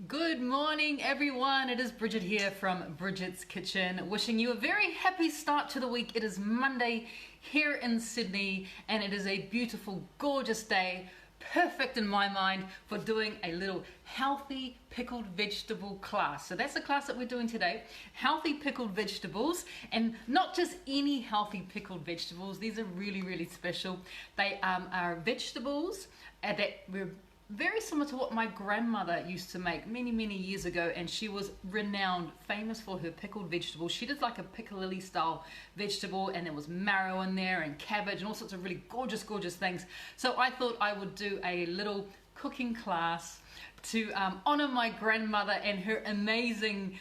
Good morning everyone, it is Bridget here from Bridget's Kitchen, wishing you a very happy start to the week. It is Monday here in Sydney and it is a beautiful, gorgeous day, perfect in my mind for doing a little healthy pickled vegetable class. So that's the class that we're doing today, healthy pickled vegetables, and not just any healthy pickled vegetables. These are really special. They are vegetables that we're very similar to what my grandmother used to make many years ago, and she was renowned, famous for her pickled vegetables. She did like a piccalilli style vegetable, and there was marrow in there and cabbage and all sorts of really gorgeous things. So I thought I would do a little cooking class to honor my grandmother and her amazing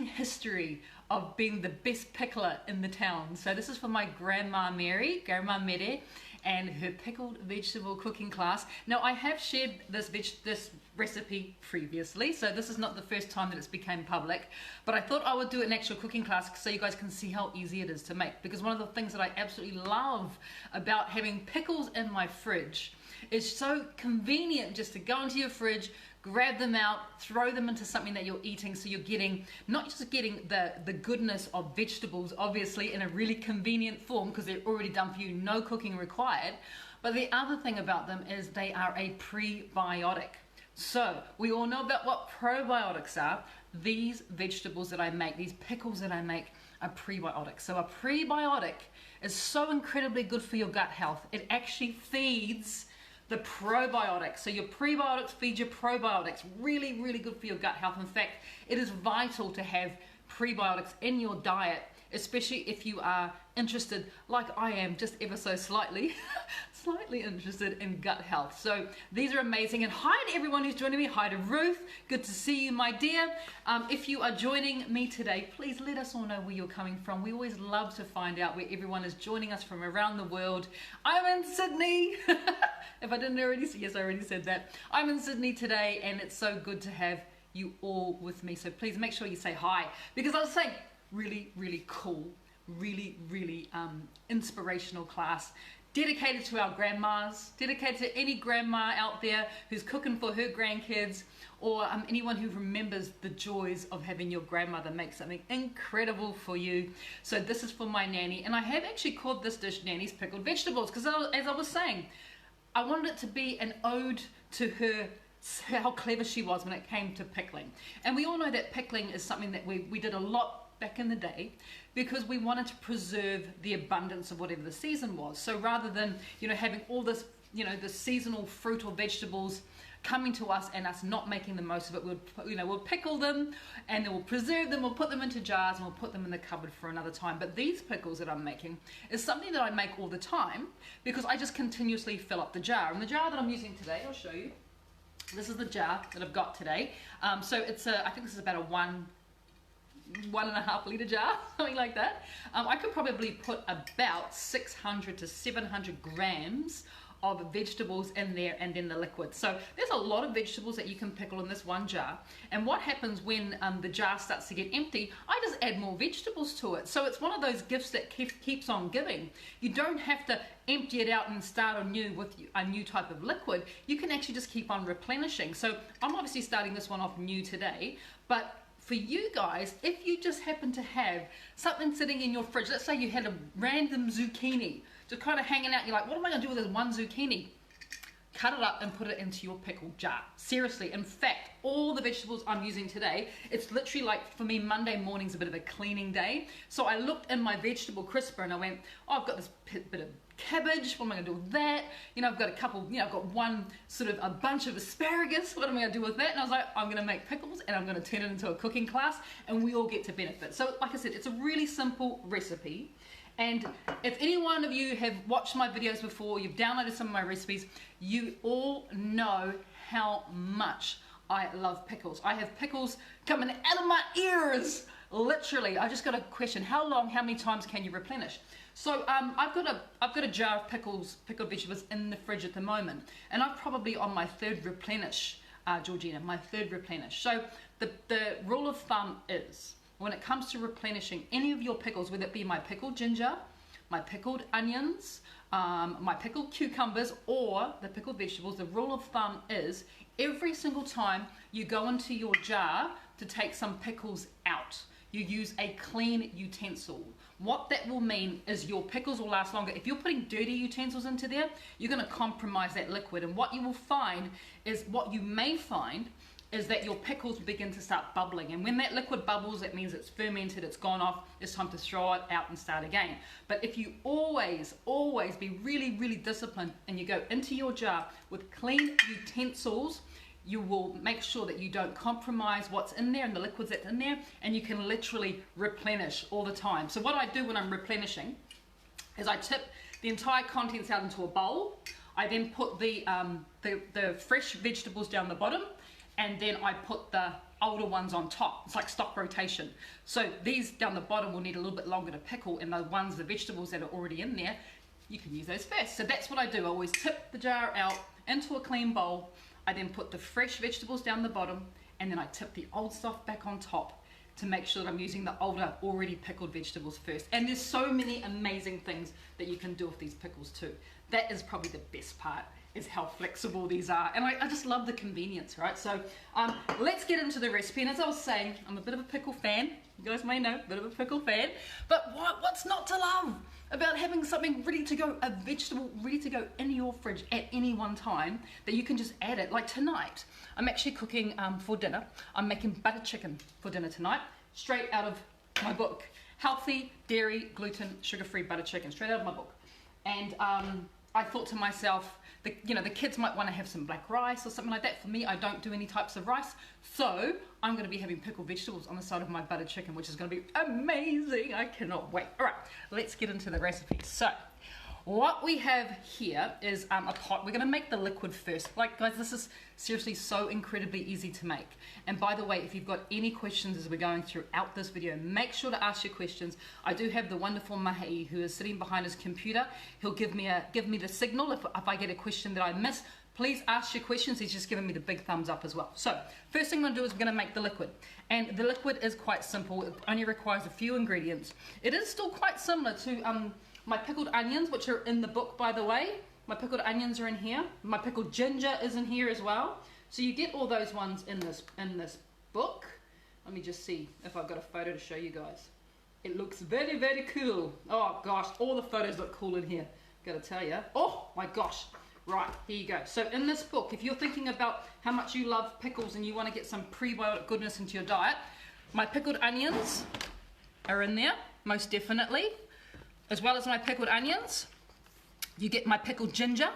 history of being the best pickler in the town. So this is for my Grandma Mary, Grandma Mere, and her pickled vegetable cooking class. Now I have shared this recipe previously, so this is not the first time that it's became public, but I thought I would do an actual cooking class so you guys can see how easy it is to make, because one of the things that I absolutely love about having pickles in my fridge is so convenient just to go into your fridge, grab them out, throw them into something that you're eating, so you're getting, not just getting the goodness of vegetables, obviously in a really convenient form because they're already done for you, no cooking required, but the other thing about them is they are a prebiotic. So we all know about what probiotics are. These vegetables that I make, these pickles that I make, are prebiotics. So a prebiotic is so incredibly good for your gut health. It actually feeds the probiotics. So your prebiotics feed your probiotics. Really good for your gut health. In fact, it is vital to have prebiotics in your diet, especially if you are interested, like I am, just ever so slightly interested in gut health. So these are amazing. And hi to everyone who's joining me. Hi to Ruth, good to see you, my dear. If you are joining me today, please let us all know where you're coming from. We always love to find out where everyone is joining us from around the world. I'm in Sydney. If I didn't already say, yes, I already said that. I'm in Sydney today, and it's so good to have you all with me. So please make sure you say hi, because I was saying really cool, really inspirational class dedicated to our grandmas, dedicated to any grandma out there who's cooking for her grandkids, or anyone who remembers the joys of having your grandmother make something incredible for you. So this is for my nanny, and I have actually called this dish Nanny's Pickled Vegetables because, as I was saying, I wanted it to be an ode to her, how clever she was when it came to pickling. And we all know that pickling is something that we did a lot back in the day because we wanted to preserve the abundance of whatever the season was. So rather than, having all this, the seasonal fruit or vegetables coming to us and us not making the most of it, we'll pickle them and then we'll preserve them, we'll put them into jars and we'll put them in the cupboard for another time. But these pickles that I'm making is something that I make all the time because I just continuously fill up the jar. And the jar that I'm using today, I'll show you. This is the jar that I've got today. So it's I think this is about a 1.5 litre jar, something like that. I could probably put about 600 to 700 grams of vegetables in there and then the liquid. So there's a lot of vegetables that you can pickle in this one jar. And what happens when the jar starts to get empty, I just add more vegetables to it. So it's one of those gifts that keeps on giving. You don't have to empty it out and start anew with a new type of liquid. You can actually just keep on replenishing. So I'm obviously starting this one off new today, but for you guys, if you just happen to have something sitting in your fridge, let's say you had a random zucchini just kind of hanging out, you're like, what am I going to do with this one zucchini? Cut it up and put it into your pickle jar. Seriously, in fact, all the vegetables I'm using today, it's literally like, for me, Monday morning's a bit of a cleaning day. So I looked in my vegetable crisper and I went, oh, I've got this bit of cabbage, what am I going to do with that? I've got a couple, I've got a bunch of asparagus, what am I going to do with that? And I was like, I'm going to make pickles and I'm going to turn it into a cooking class and we all get to benefit. So like I said, it's a really simple recipe. And if any one of you have watched my videos before, you've downloaded some of my recipes, you all know how much I love pickles. I have pickles coming out of my ears, literally. I just got a question, how many times can you replenish? So I've got a jar of pickled vegetables in the fridge at the moment, and I'm probably on my third replenish, Georgina, my third replenish. So the rule of thumb is, when it comes to replenishing any of your pickles, whether it be my pickled ginger, my pickled onions, my pickled cucumbers or the pickled vegetables, the rule of thumb is every single time you go into your jar to take some pickles out, you use a clean utensil. What that will mean is your pickles will last longer. If you're putting dirty utensils into there, you're going to compromise that liquid. And what you will find is, what you may find is that your pickles begin to start bubbling. And when that liquid bubbles, that means it's fermented, it's gone off, it's time to throw it out and start again. But if you always be really disciplined and you go into your jar with clean utensils, you will make sure that you don't compromise what's in there and the liquids that's in there, and you can literally replenish all the time. So what I do when I'm replenishing is I tip the entire contents out into a bowl. I then put the fresh vegetables down the bottom, and then I put the older ones on top. It's like stock rotation. So these down the bottom will need a little bit longer to pickle, and the vegetables that are already in there, you can use those first. So that's what I do. I always tip the jar out into a clean bowl. I then put the fresh vegetables down the bottom, and then I tip the old stuff back on top to make sure that I'm using the older, already pickled vegetables first. And there's so many amazing things that you can do with these pickles too. That is probably the best part, is how flexible these are. And I just love the convenience, right? So let's get into the recipe. And as I was saying, I'm a bit of a pickle fan. You guys may know, a bit of a pickle fan. But what's not to love about having something ready to go, a vegetable ready to go in your fridge at any one time that you can just add it? Like tonight, I'm actually cooking for dinner. I'm making butter chicken for dinner tonight, straight out of my book. Healthy, dairy, gluten, sugar-free butter chicken, straight out of my book. And I thought to myself, the kids might want to have some black rice or something like that. For me, I don't do any types of rice. So I'm going to be having pickled vegetables on the side of my butter chicken, which is going to be amazing. I cannot wait. All right, let's get into the recipe. So what we have here is a pot. We're going to make the liquid first. Like, guys, this is seriously so incredibly easy to make. And by the way, if you've got any questions as we're going throughout this video, make sure to ask your questions. I do have the wonderful Mahi who is sitting behind his computer. He'll give me the signal if I get a question that I miss. Please ask your questions. He's just giving me the big thumbs up as well. So first thing I'm going to do is we're going to make the liquid. And the liquid is quite simple. It only requires a few ingredients. It is still quite similar to my pickled onions, which are in the book, by the way. My pickled onions are in here. My pickled ginger is in here as well. So you get all those ones in this book. Let me just see if I've got a photo to show you guys. It looks very cool. Oh gosh, all the photos look cool in here. Gotta tell you. Oh my gosh. Right, here you go. So in this book, if you're thinking about how much you love pickles and you want to get some prebiotic goodness into your diet, my pickled onions are in there, most definitely. As well as my pickled onions, you get my pickled ginger,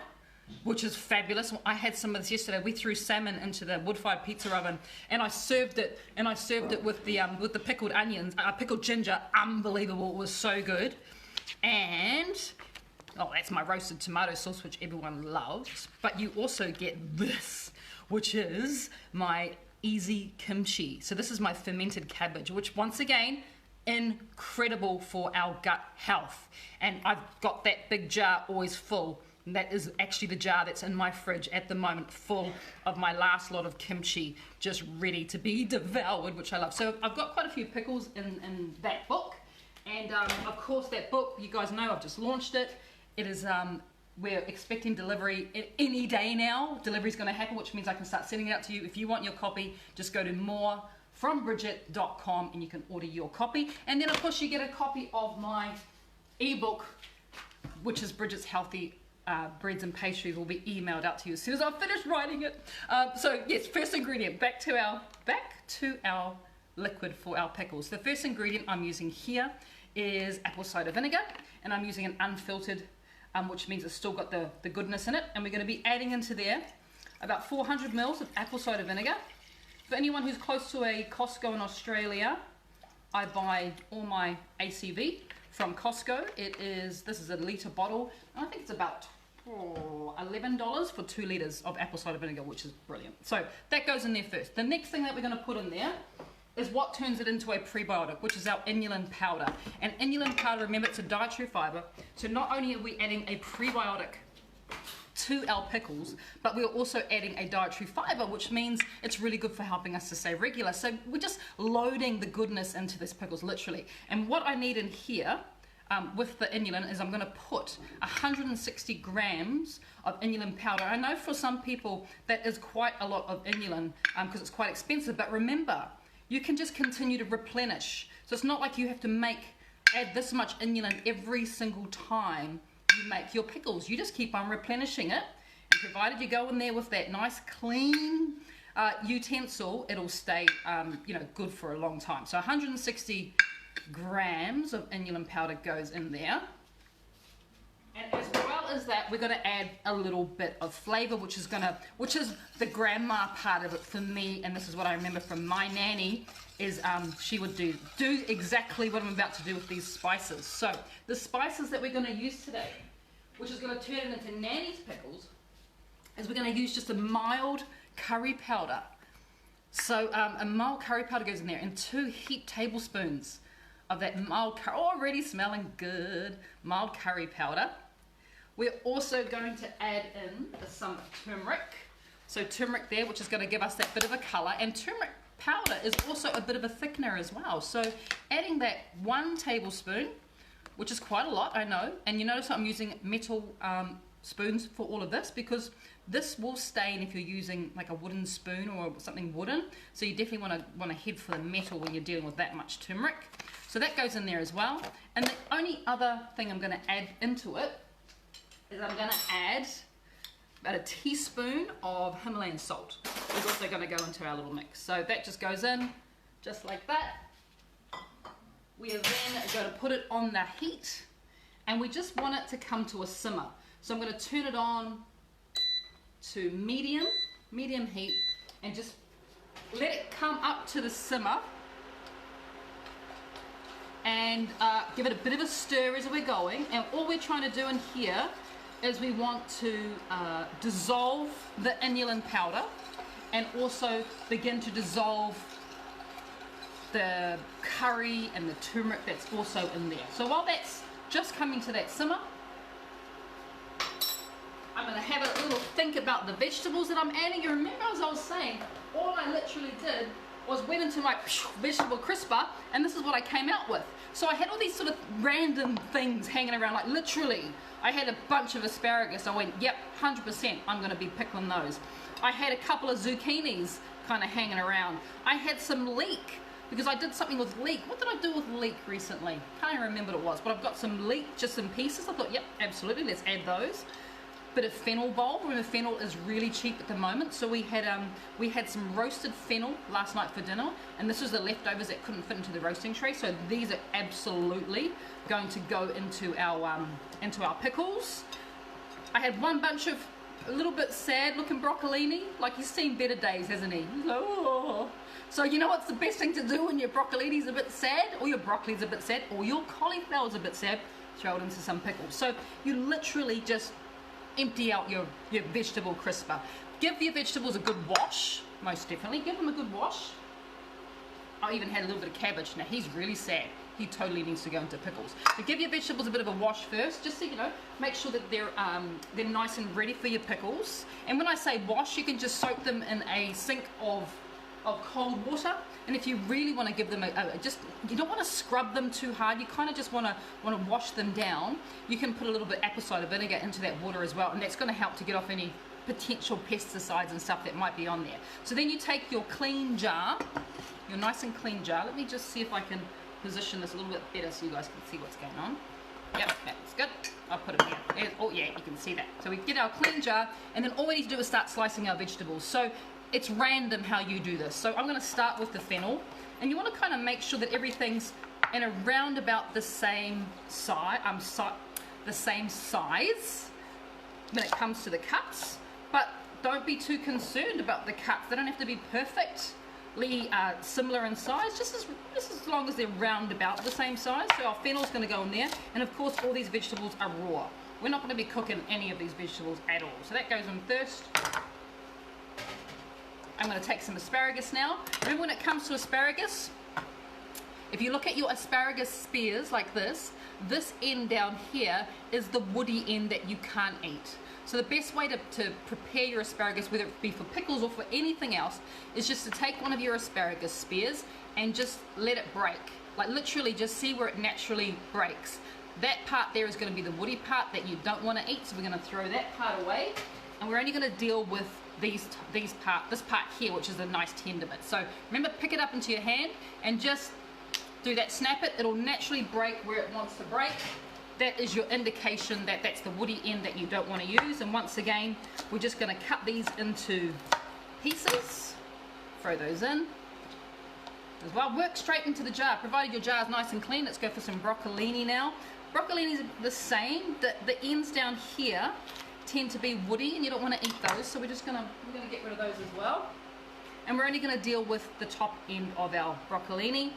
which is fabulous. I had some of this yesterday. We threw salmon into the wood-fired pizza oven, and I served it. With the pickled onions, pickled ginger. Unbelievable! It was so good. And oh, that's my roasted tomato sauce, which everyone loves. But you also get this, which is my easy kimchi. So this is my fermented cabbage, which once again, incredible for our gut health. And I've got that big jar always full. And that is actually the jar that's in my fridge at the moment, full of my last lot of kimchi, just ready to be devoured, which I love. So I've got quite a few pickles in that book. And of course that book, you guys know, I've just launched it. It is, we're expecting delivery any day now. Delivery's going to happen, which means I can start sending it out to you. If you want your copy, just go to morefrombridget.com and you can order your copy. And then of course you get a copy of my ebook, which is Bridget's Healthy Breads and Pastries, will be emailed out to you as soon as I've finished writing it. So yes, first ingredient, back to our liquid for our pickles. The first ingredient I'm using here is apple cider vinegar, and I'm using an unfiltered, which means it's still got the goodness in it. And we're going to be adding into there about 400 mils of apple cider vinegar. For anyone who's close to a Costco in Australia, I buy all my ACV from Costco. This is a litre bottle, and I think it's about $11 for 2 litres of apple cider vinegar, which is brilliant. So that goes in there first. The next thing that we're going to put in there is what turns it into a prebiotic, which is our inulin powder. And inulin powder, remember, it's a dietary fibre. So not only are we adding a prebiotic to our pickles, but we're also adding a dietary fibre, which means it's really good for helping us to stay regular. So we're just loading the goodness into this pickles, literally. And what I need in here with the inulin is I'm going to put 160 grams of inulin powder. I know for some people that is quite a lot of inulin because it's quite expensive, but remember, you can just continue to replenish. So it's not like you have to add this much inulin every single time you make your pickles. You just keep on replenishing it, and provided you go in there with that nice clean utensil, it'll stay good for a long time. So 160 grams of inulin powder goes in there, and as well as that, we're going to add a little bit of flavor, which is the grandma part of it for me. And this is what I remember from my nanny, is she would do exactly what I'm about to do with these spices. So the spices that we're going to use today, which is going to turn it into Nanny's pickles, is we're going to use just a mild curry powder. So a mild curry powder goes in there, and 2 heaped tablespoons of that mild curry, already smelling good, mild curry powder. We're also going to add in some turmeric. So turmeric there, which is going to give us that bit of a color, and turmeric powder is also a bit of a thickener as well. So adding that 1 tablespoon, which is quite a lot, I know, and you notice I'm using metal spoons for all of this, because this will stain if you're using like a wooden spoon or something wooden. So you definitely want to head for the metal when you're dealing with that much turmeric. So that goes in there as well. And the only other thing I'm going to add into it is I'm going to add about a teaspoon of Himalayan salt. It's also going to go into our little mix. So that just goes in just like that. We are then going to put it on the heat, and we just want it to come to a simmer. So I'm going to turn it on to medium heat, and just let it come up to the simmer, and give it a bit of a stir as we're going. And all we're trying to do in here is we want to dissolve the inulin powder, and also begin to dissolve the curry and the turmeric that's also in there. So while that's just coming to that simmer, I'm going to have a little think about the vegetables that I'm adding. You remember, as I was saying, all I literally did was went into my vegetable crisper, and this is what I came out with. So I had all these sort of random things hanging around, like literally I had a bunch of asparagus. I went, yep, 100% I'm going to be pickling those. I had a couple of zucchinis kind of hanging around. I had some leek, because I did something with leek. What did I do with leek recently? Can't even remember what it was, but I've got some leek just in pieces. I thought, yep, absolutely, let's add those. Bit of fennel bulb. Remember, fennel is really cheap at the moment, so we had some roasted fennel last night for dinner, and this was the leftovers that couldn't fit into the roasting tray. So these are absolutely going to go into our pickles. I had one bunch of a little bit sad looking broccolini. Like, he's seen better days, hasn't he? Oh. So you know what's the best thing to do when your broccolini's a bit sad, or your broccoli's a bit sad, or your cauliflower's a bit sad? Throw it into some pickles. So you literally just empty out your vegetable crisper. Give your vegetables a good wash, most definitely. Give them a good wash. I even had a little bit of cabbage. Now he's really sad. He totally needs to go into pickles. So give your vegetables a bit of a wash first, just so you know. Make sure that they're nice and ready for your pickles. And when I say wash, you can just soak them in a sink of cold water. And if you really want to give them you don't want to scrub them too hard. You kind of just want to wash them down. You can put a little bit of apple cider vinegar into that water as well, and that's going to help to get off any potential pesticides and stuff that might be on there. So then you take your clean jar, your nice and clean jar. Let me just see if I can position this a little bit better so you guys can see what's going on. Yep, that's good. I'll put it here. Oh yeah, you can see that. So we get our clean jar, and then all we need to do is start slicing our vegetables. So it's random how you do this. So I'm going to start with the fennel, and you want to kind of make sure that everything's in around about the same size. The same size when it comes to the cuts. But don't be too concerned about the cuts. They don't have to be perfectly similar in size. Just as long as they're round about the same size. So our fennel's going to go in there, and of course all these vegetables are raw. We're not going to be cooking any of these vegetables at all. So that goes in first. I'm going to take some asparagus now. Remember, when it comes to asparagus, if you look at your asparagus spears like this end down here is the woody end that you can't eat. So the best way to prepare your asparagus, whether it be for pickles or for anything else, is just to take one of your asparagus spears and just let it break. Like literally just see where it naturally breaks. that part there is going to be the woody part that you don't want to eat, so we're going to throw that part away, and we're only going to deal with this part here, which is a nice tender bit. So remember, pick it up into your hand and just do that, snap it. It'll naturally break where it wants to break. That is your indication that that's the woody end that you don't want to use. And once again, we're just going to cut these into pieces, throw those in as well. Work straight into the jar, provided your jar is nice and clean. Let's go for some broccolini now. Broccolini is the same. The ends down here tend to be woody and you don't want to eat those, so we're gonna get rid of those as well. And we're only going to deal with the top end of our broccolini.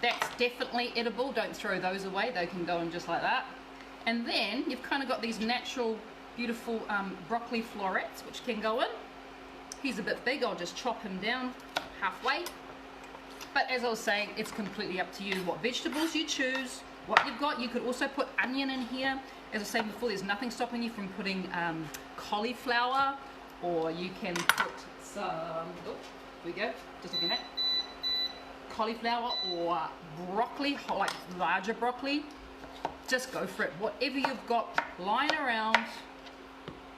That's definitely edible. Don't throw those away, they can go in just like that. And then you've kind of got these natural beautiful broccoli florets which can go in. He's a bit big, I'll just chop him down halfway. But as I was saying, it's completely up to you what vegetables you choose, what you've got. You could also put onion in here. As I was saying before, there's nothing stopping you from putting cauliflower, or you can put some, oh, here we go, just looking at cauliflower or broccoli, like larger broccoli. Just go for it. Whatever you've got lying around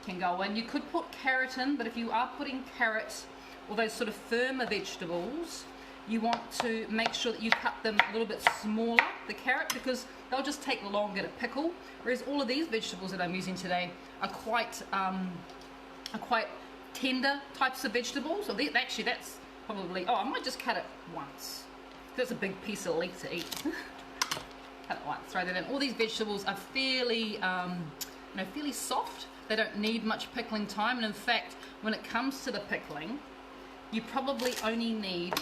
can go in. You could put carrot in, but if you are putting carrots or those sort of firmer vegetables, you want to make sure that you cut them a little bit smaller, the carrot, because they'll just take longer to pickle. Whereas all of these vegetables that I'm using today are quite tender types of vegetables. So actually, that's probably, oh, I might just cut it once. That's a big piece of leek to eat. Cut it once, throw that in. All these vegetables are fairly, fairly soft. They don't need much pickling time, and in fact, when it comes to the pickling, you probably only need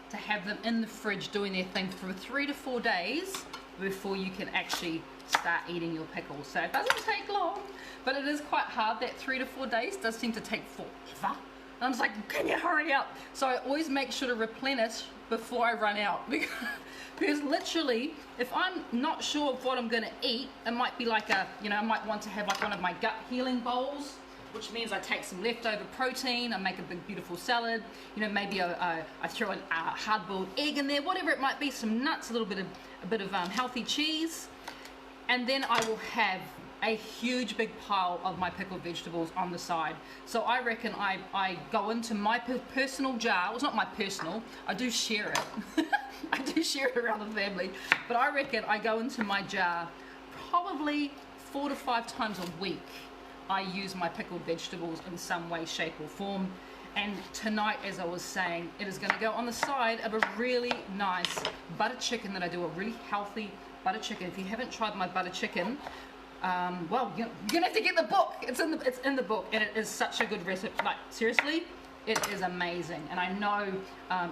to have them in the fridge doing their thing for 3 to 4 days before you can actually start eating your pickles. So it doesn't take long, but it is quite hard. That 3 to 4 days does seem to take forever. And I'm just like, can you hurry up? So I always make sure to replenish before I run out, because literally, if I'm not sure of what I'm going to eat, it might be like I might want to have like one of my gut healing bowls, which means I take some leftover protein, I make a big beautiful salad, maybe I throw a hard-boiled egg in there, whatever it might be, some nuts, a bit of healthy cheese, and then I will have a huge big pile of my pickled vegetables on the side. So I reckon I go into my personal jar. Well, it's not my personal, I do share it. I do share it around the family, but I reckon I go into my jar probably 4 to 5 times a week. I use my pickled vegetables in some way, shape or form. And tonight, as I was saying, it is going to go on the side of a really nice butter chicken that I do, a really healthy butter chicken. If you haven't tried my butter chicken, well, you're gonna have to get the book. It's in the book, and it is such a good recipe. Like, seriously, it is amazing. And I know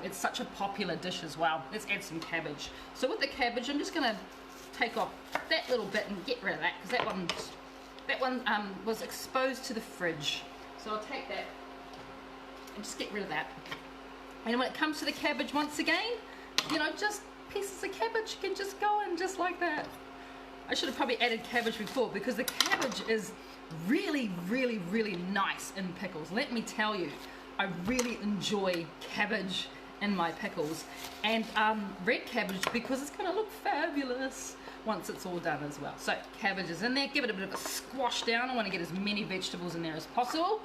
it's such a popular dish as well. Let's add some cabbage. So with the cabbage, I'm just gonna take off that little bit and get rid of that, because that one was exposed to the fridge. So I'll take that and just get rid of that. And when it comes to the cabbage, once again, just pieces of cabbage can just go in just like that. I should have probably added cabbage before, because the cabbage is really, really, really nice in pickles. Let me tell you, I really enjoy cabbage in my pickles. And red cabbage, because it's going to look fabulous once it's all done as well. So cabbage is in there. Give it a bit of a squash down. I want to get as many vegetables in there as possible.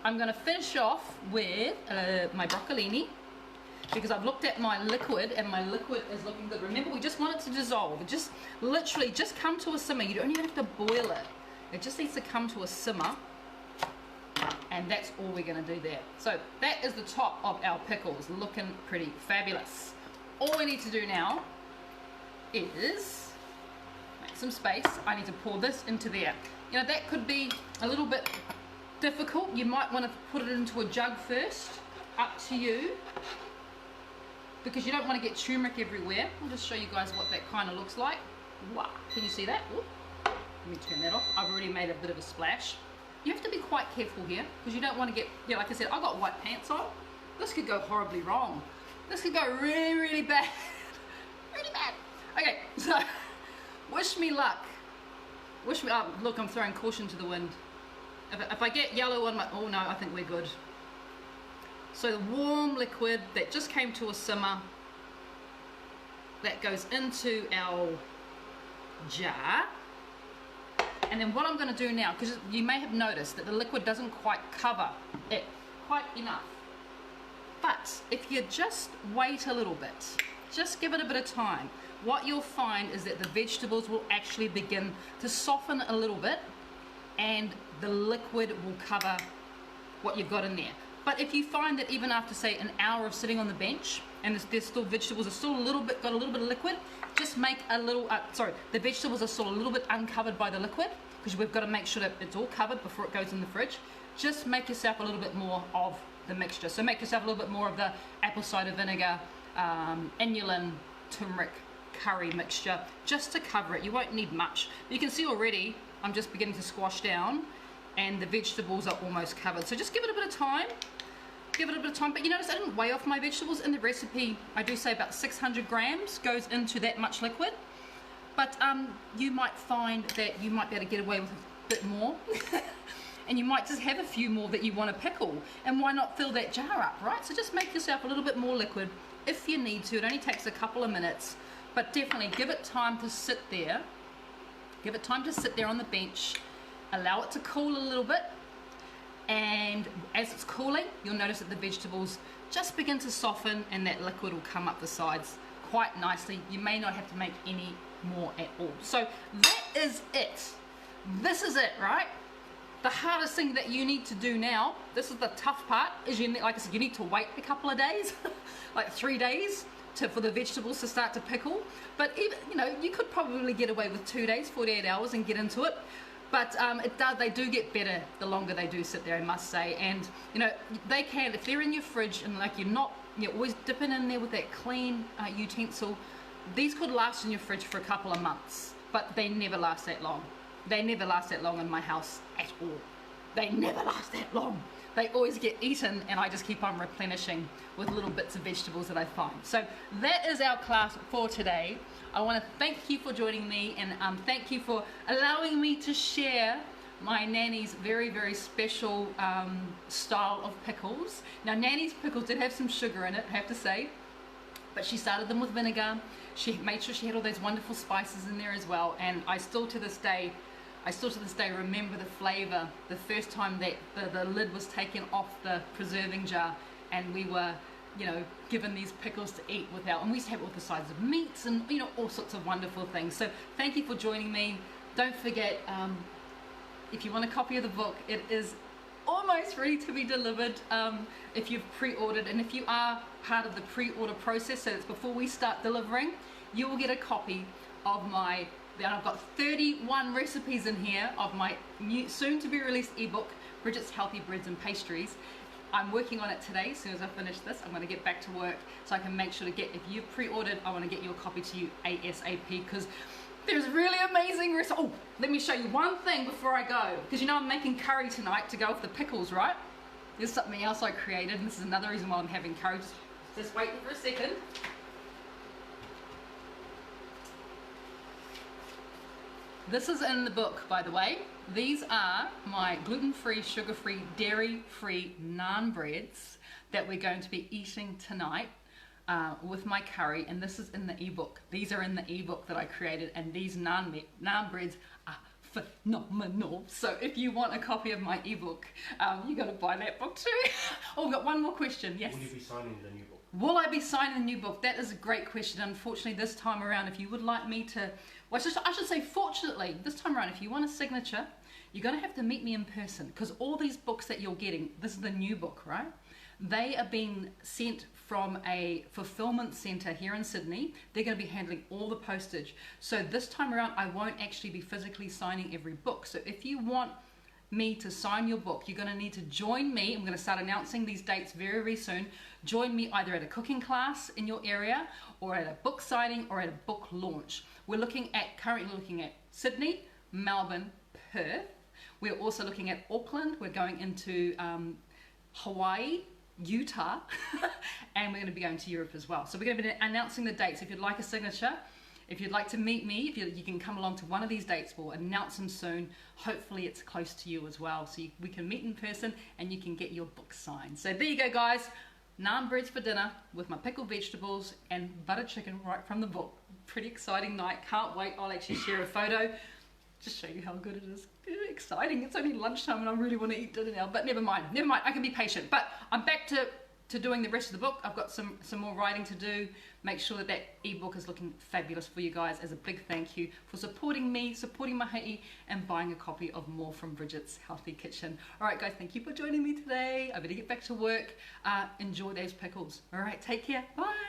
I'm going to finish off with my broccolini, because I've looked at my liquid and my liquid is looking good. Remember, we just want it to dissolve. It just literally just come to a simmer. You don't even have to boil it. It just needs to come to a simmer, and that's all we're going to do there. So that is the top of our pickles, looking pretty fabulous. All we need to do now is make some space. I need to pour this into there. That could be a little bit difficult. You might want to put it into a jug first, up to you, because you don't want to get turmeric everywhere. I'll just show you guys what that kind of looks like. Wow, can you see that? Ooh. Let me turn that off. I've already made a bit of a splash. You have to be quite careful here, because you don't want to get, like I said, I've got white pants on. This could go horribly wrong. This could go really, really bad. Really bad. Okay, so wish me luck. Wish me, look, I'm throwing caution to the wind. If I get yellow on my, oh no, I think we're good. So the warm liquid that just came to a simmer, that goes into our jar. And then what I'm going to do now, because you may have noticed that the liquid doesn't quite cover it quite enough. But if you just wait a little bit, just give it a bit of time, what you'll find is that the vegetables will actually begin to soften a little bit and the liquid will cover what you've got in there. But if you find that even after, say, an hour of sitting on the bench and there's still vegetables are still got a little bit of liquid, just make a little, the vegetables are still a little bit uncovered by the liquid, because we've got to make sure that it's all covered before it goes in the fridge. Just make yourself a little bit more of the mixture. So make yourself a little bit more of the apple cider vinegar, inulin, turmeric, curry mixture, just to cover it. You won't need much. You can see already I'm just beginning to squash down and the vegetables are almost covered. So just give it a bit of time. Give it a bit of time, but you notice I didn't weigh off my vegetables. In the recipe, I do say about 600 grams goes into that much liquid. But you might find that you might be able to get away with a bit more. And you might just have a few more that you want to pickle. And why not fill that jar up, right? So just make yourself a little bit more liquid if you need to. It only takes a couple of minutes, but definitely give it time to sit there. Give it time to sit there on the bench. Allow it to cool a little bit. And as it's cooling, you'll notice that the vegetables just begin to soften and that liquid will come up the sides quite nicely. You may not have to make any more at all. So that is it. This is it, right? The hardest thing that you need to do now, this is the tough part, is like I said, you need to wait a couple of days, like 3 days for the vegetables to start to pickle. But even, you could probably get away with 2 days, 48 hours and get into it. But they do get better the longer they do sit there, I must say. And they can, if they're in your fridge and like you're always dipping in there with that clean utensil, these could last in your fridge for a couple of months, but they never last that long. They never last that long in my house at all. They never last that long. They always get eaten, and I just keep on replenishing with little bits of vegetables that I find. So that is our class for today. I want to thank you for joining me, and thank you for allowing me to share my Nanny's very, very special style of pickles. Now, Nanny's pickles did have some sugar in it, I have to say, but she started them with vinegar. She made sure she had all those wonderful spices in there as well, and I still to this day remember the flavor the first time that the lid was taken off the preserving jar and we were given these pickles to eat without, and we used to have all the sides of meats and all sorts of wonderful things. So thank you for joining me. Don't forget, if you want a copy of the book, it is almost ready to be delivered if you've pre-ordered, and if you are part of the pre-order process, so it's before we start delivering, you will get a copy of I've got 31 recipes in here of my new, soon to be released ebook, Bridget's Healthy Breads and Pastries. I'm working on it today. As soon as I finish this, I'm going to get back to work so I can make sure to if you've pre-ordered, I want to get your copy to you ASAP, because there's really amazing recipes. Oh, let me show you one thing before I go, because I'm making curry tonight to go with the pickles, right? There's something else I created, and this is another reason why I'm having curry. Just wait for a second. This is in the book, by the way. These are my gluten-free, sugar-free, dairy-free naan breads that we're going to be eating tonight with my curry, and this is in the ebook. These are in the ebook that I created, and these naan breads are phenomenal. So if you want a copy of my ebook, you got to buy that book too. Oh, we've got one more question. Yes. Will you be signing the new book? Will I be signing the new book? That is a great question. Unfortunately, this time around, if you would like me to, well, I should say fortunately, this time around, if you want a signature, you're going to have to meet me in person, because all these books that you're getting, this is the new book, right? They are being sent from a fulfillment center here in Sydney. They're going to be handling all the postage. So this time around, I won't actually be physically signing every book. So if you want me to sign your book, you're going to need to join me. I'm going to start announcing these dates very, very soon. Join me either at a cooking class in your area, or at a book signing, or at a book launch. We're currently looking at Sydney, Melbourne, Perth. We're also looking at Auckland. We're going into Hawaii, Utah, and we're going to be going to Europe as well. So we're going to be announcing the dates. If you'd like a signature, if you'd like to meet me, if you can come along to one of these dates, we'll announce them soon. Hopefully it's close to you as well, so we can meet in person and you can get your book signed. So there you go, guys. Naan breads for dinner with my pickled vegetables and butter chicken right from the book. pretty exciting night. Can't wait. I'll actually share a photo. Just show you how good it is. It's exciting. It's only lunchtime and I really want to eat dinner now, but never mind. Never mind. I can be patient. But I'm back to doing the rest of the book. I've got some more writing to do. Make sure that ebook is looking fabulous for you guys as a big thank you for supporting me, supporting Mahei, and buying a copy of more from Bridget's Healthy Kitchen. All right, guys, thank you for joining me today. I better get back to work. Enjoy those pickles. All right, take care. Bye.